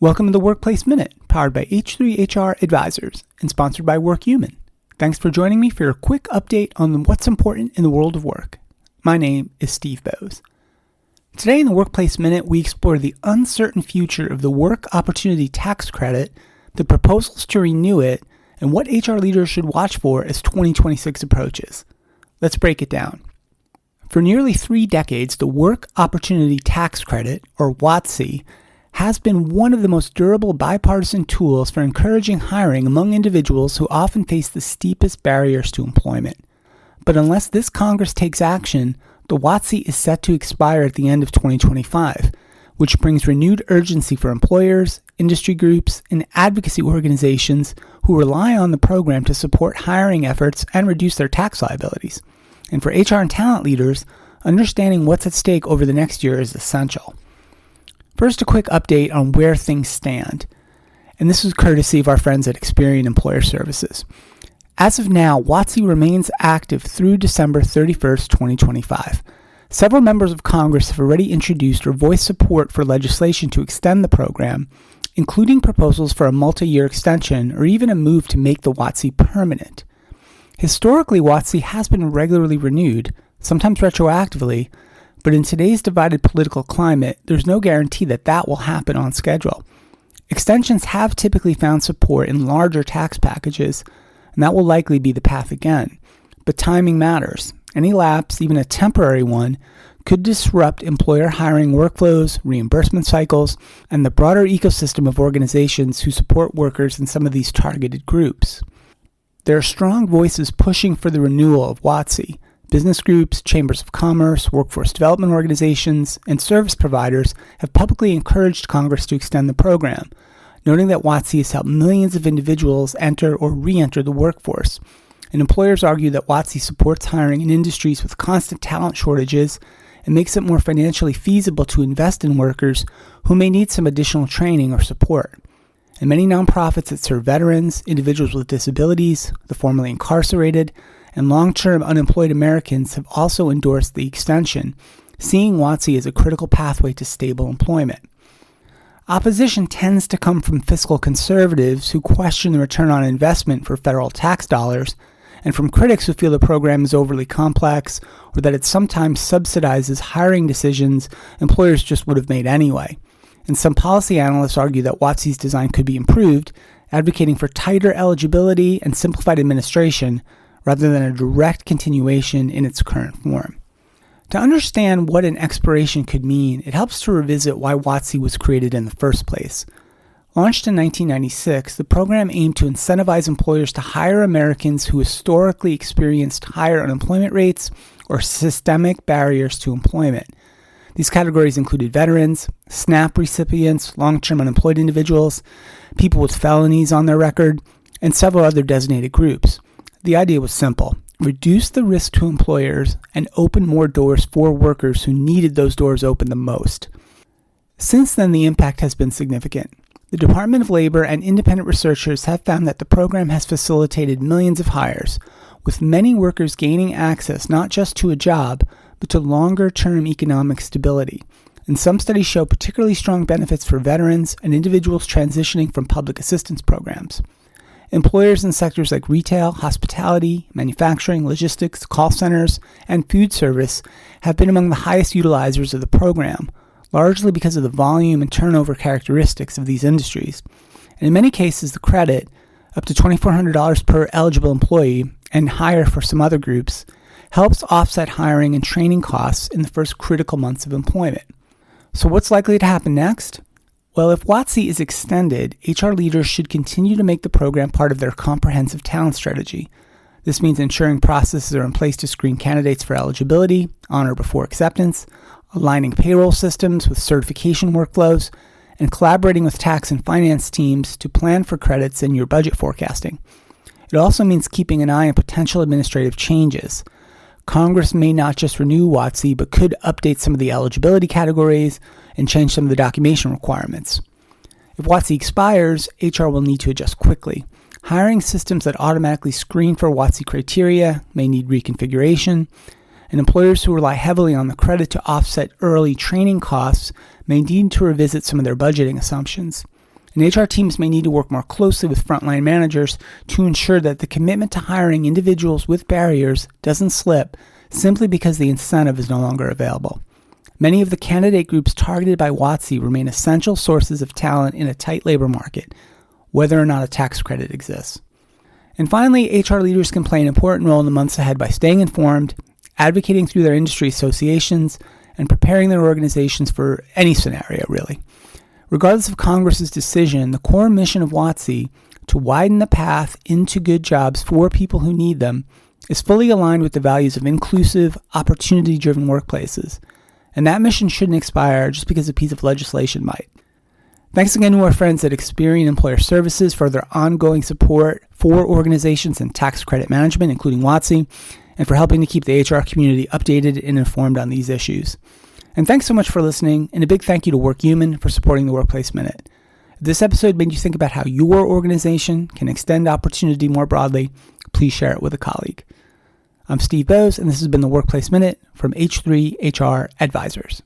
Welcome to the Workplace Minute, powered by H3HR Advisors and sponsored by WorkHuman. Thanks for joining me for your quick update on what's important in the world of work. My name is Steve Boese. Today in the Workplace Minute, we explore the uncertain future of the Work Opportunity Tax Credit, the proposals to renew it, and what HR leaders should watch for as 2026 approaches. Let's break it down. For nearly 3 decades, the Work Opportunity Tax Credit, or WOTC, has been one of the most durable bipartisan tools for encouraging hiring among individuals who often face the steepest barriers to employment. But unless this Congress takes action, the WOTC is set to expire at the end of 2025, which brings renewed urgency for employers, industry groups, and advocacy organizations who rely on the program to support hiring efforts and reduce their tax liabilities. And for HR and talent leaders, understanding what's at stake over the next year is essential. First, a quick update on where things stand. And this is courtesy of our friends at Experian Employer Services. As of now, WOTC remains active through December 31st, 2025. Several members of Congress have already introduced or voiced support for legislation to extend the program, including proposals for a multi-year extension or even a move to make the WOTC permanent. Historically, WOTC has been regularly renewed, sometimes retroactively, but in today's divided political climate, there's no guarantee that that will happen on schedule. Extensions have typically found support in larger tax packages, and that will likely be the path again. But timing matters. Any lapse, even a temporary one, could disrupt employer hiring workflows, reimbursement cycles, and the broader ecosystem of organizations who support workers in some of these targeted groups. There are strong voices pushing for the renewal of WOTC. Business groups, chambers of commerce, workforce development organizations, and service providers have publicly encouraged Congress to extend the program, noting that WOTC has helped millions of individuals enter or re-enter the workforce. And employers argue that WOTC supports hiring in industries with constant talent shortages and makes it more financially feasible to invest in workers who may need some additional training or support. And many nonprofits that serve veterans, individuals with disabilities, the formerly incarcerated, and long-term unemployed Americans have also endorsed the extension, seeing WOTC as a critical pathway to stable employment. Opposition tends to come from fiscal conservatives who question the return on investment for federal tax dollars, and from critics who feel the program is overly complex or that it sometimes subsidizes hiring decisions employers just would have made anyway. And some policy analysts argue that WOTC's design could be improved, advocating for tighter eligibility and simplified administration, rather than a direct continuation in its current form. To understand what an expiration could mean, it helps to revisit why WOTC was created in the first place. Launched in 1996, the program aimed to incentivize employers to hire Americans who historically experienced higher unemployment rates or systemic barriers to employment. These categories included veterans, SNAP recipients, long-term unemployed individuals, people with felonies on their record, and several other designated groups. The idea was simple: reduce the risk to employers and open more doors for workers who needed those doors open the most. Since then, the impact has been significant. The Department of Labor and independent researchers have found that the program has facilitated millions of hires, with many workers gaining access not just to a job, but to longer-term economic stability. And some studies show particularly strong benefits for veterans and individuals transitioning from public assistance programs. Employers in sectors like retail, hospitality, manufacturing, logistics, call centers, and food service have been among the highest utilizers of the program, largely because of the volume and turnover characteristics of these industries. And in many cases, the credit, up to $2,400 per eligible employee and higher for some other groups, helps offset hiring and training costs in the first critical months of employment. So what's likely to happen next? Well, if WOTC is extended, HR leaders should continue to make the program part of their comprehensive talent strategy. This means ensuring processes are in place to screen candidates for eligibility, on or before acceptance, aligning payroll systems with certification workflows, and collaborating with tax and finance teams to plan for credits in your budget forecasting. It also means keeping an eye on potential administrative changes. Congress may not just renew WOTC, but could update some of the eligibility categories and change some of the documentation requirements. If WOTC expires, HR will need to adjust quickly. Hiring systems that automatically screen for WOTC criteria may need reconfiguration, and employers who rely heavily on the credit to offset early training costs may need to revisit some of their budgeting assumptions. And HR teams may need to work more closely with frontline managers to ensure that the commitment to hiring individuals with barriers doesn't slip simply because the incentive is no longer available. Many of the candidate groups targeted by WOTC remain essential sources of talent in a tight labor market, whether or not a tax credit exists. And finally, HR leaders can play an important role in the months ahead by staying informed, advocating through their industry associations, and preparing their organizations for any scenario, really. Regardless of Congress's decision, the core mission of WOTC to widen the path into good jobs for people who need them is fully aligned with the values of inclusive, opportunity-driven workplaces. And that mission shouldn't expire just because a piece of legislation might. Thanks again to our friends at Experian Employer Services for their ongoing support for organizations and tax credit management, including WOTC, and for helping to keep the HR community updated and informed on these issues. And thanks so much for listening, and a big thank you to WorkHuman for supporting the Workplace Minute. If this episode made you think about how your organization can extend opportunity more broadly, please share it with a colleague. I'm Steve Boese, and this has been the Workplace Minute from H3 HR Advisors.